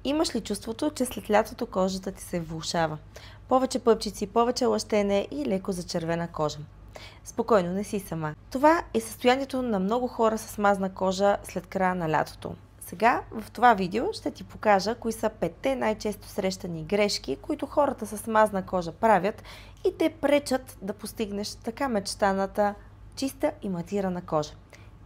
Имаш ли чувството, че след лятото кожата ти се влошава? Повече пъпчици, повече лъщене и леко зачервена кожа. Спокойно, не си сама. Това е състоянието на много хора с мазна кожа след края на лятото. Сега в това видео ще ти покажа кои са 5 най-често срещани грешки, които хората с мазна кожа правят и те пречат да постигнеш така мечтаната чиста и матирана кожа.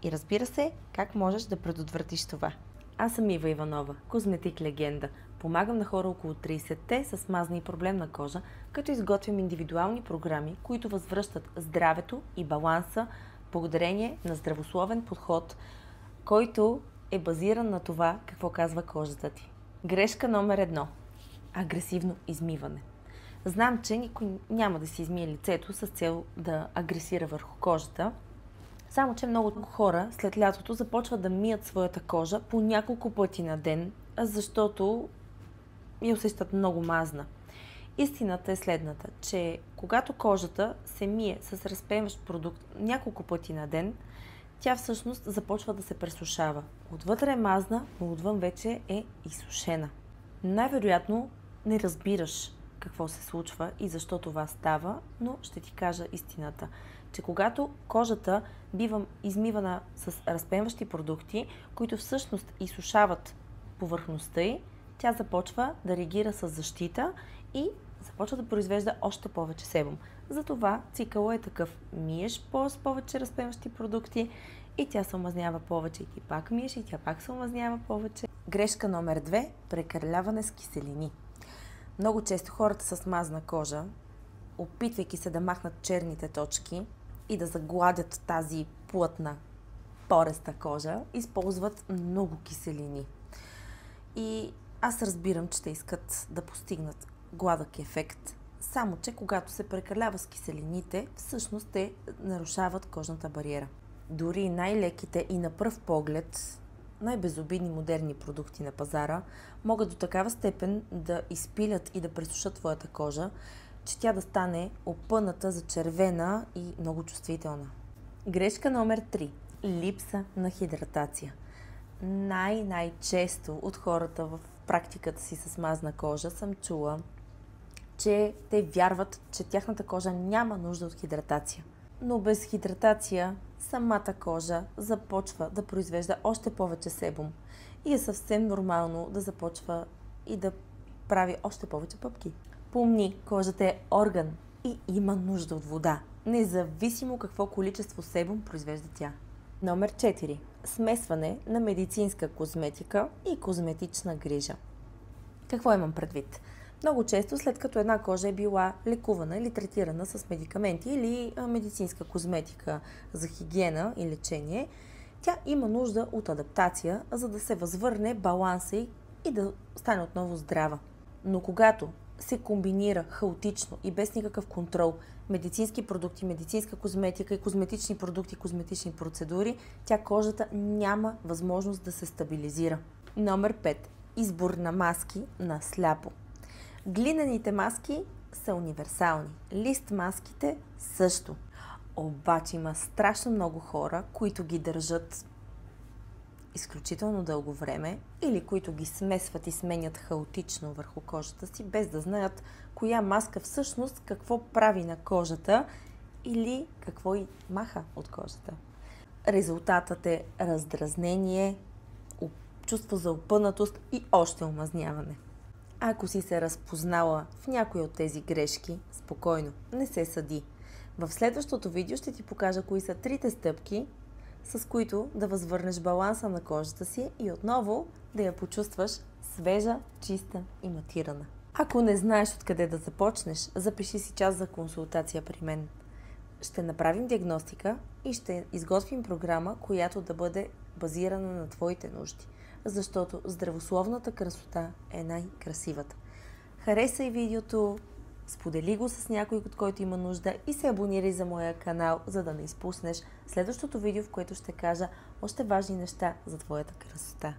И разбира се, как можеш да предотвратиш това. Аз съм Ива Иванова, козметик легенда. Помагам на хора около 30-те с мазна и проблемна кожа, като изготвям индивидуални програми, които възвръщат здравето и баланса благодарение на здравословен подход, който е базиран на това какво казва кожата ти. Грешка номер 1. Агресивно измиване. Знам, че никой няма да си измие лицето с цел да агресира върху кожата, само че много хора след лятото започват да мият своята кожа по няколко пъти на ден, защото я усещат много мазна. Истината е следната, че когато кожата се мие с разпенващ продукт няколко пъти на ден, тя всъщност започва да се пресушава. Отвътре е мазна, но отвън вече е изсушена. Най-вероятно не разбираш какво се случва и защо това става, но ще ти кажа истината, че когато кожата бива измивана с разпенващи продукти, които всъщност изсушават повърхността й, тя започва да реагира с защита и започва да произвежда още повече себум. Затова цикълът е такъв. Миеш с повече разпенващи продукти и тя се омазнява повече и ти пак миеш и тя пак се омазнява повече. Грешка номер 2. Прекаляване с киселини. Много често хората с мазна кожа, опитвайки се да махнат черните точки и да загладят тази плътна, пореста кожа, използват много киселини. И аз разбирам, че те искат да постигнат гладък ефект, само че когато се прекалява с киселините, всъщност те нарушават кожната бариера. Дори най-леките и на пръв поглед най-безобидни модерни продукти на пазара могат до такава степен да изпилят и да пресушат твоята кожа, че тя да стане опъната, зачервена и много чувствителна. Грешка номер 3. Липса на хидратация. Най-често от хората в практиката си с мазна кожа съм чула, че те вярват, че тяхната кожа няма нужда от хидратация. Но без хидратация самата кожа започва да произвежда още повече себум и е съвсем нормално да започва и да прави още повече пъпки. Помни, кожата е орган и има нужда от вода, независимо какво количество себум произвежда тя. Номер 4. Смесване на медицинска козметика и козметична грижа. Какво имам предвид? Много често, след като една кожа е била лекувана или третирана с медикаменти или медицинска козметика за хигиена и лечение, тя има нужда от адаптация, за да се възвърне баланса й и да стане отново здрава. Но когато се комбинира хаотично и без никакъв контрол медицински продукти, медицинска козметика и козметични продукти, козметични процедури, тя кожата няма възможност да се стабилизира. Номер 5. Избор на маски на сляпо. Глинените маски са универсални. Лист маските също. Обаче има страшно много хора, които ги държат изключително дълго време или които ги смесват и сменят хаотично върху кожата си, без да знаят коя маска всъщност какво прави на кожата или какво й маха от кожата. Резултатът е раздразнение, чувство за опънатост и още омазняване. Ако си се разпознала в някои от тези грешки, спокойно, не се съди. В следващото видео ще ти покажа кои са 3 стъпки, с които да възвърнеш баланса на кожата си и отново да я почувстваш свежа, чиста и матирана. Ако не знаеш откъде да започнеш, запиши си час за консултация при мен. Ще направим диагностика и ще изготвим програма, която да бъде базирана на твоите нужди, защото здравословната красота е най-красивата. Харесай видеото, сподели го с някой, от който има нужда и се абонирай за моя канал, за да не изпуснеш следващото видео, в което ще кажа още важни неща за твоята красота.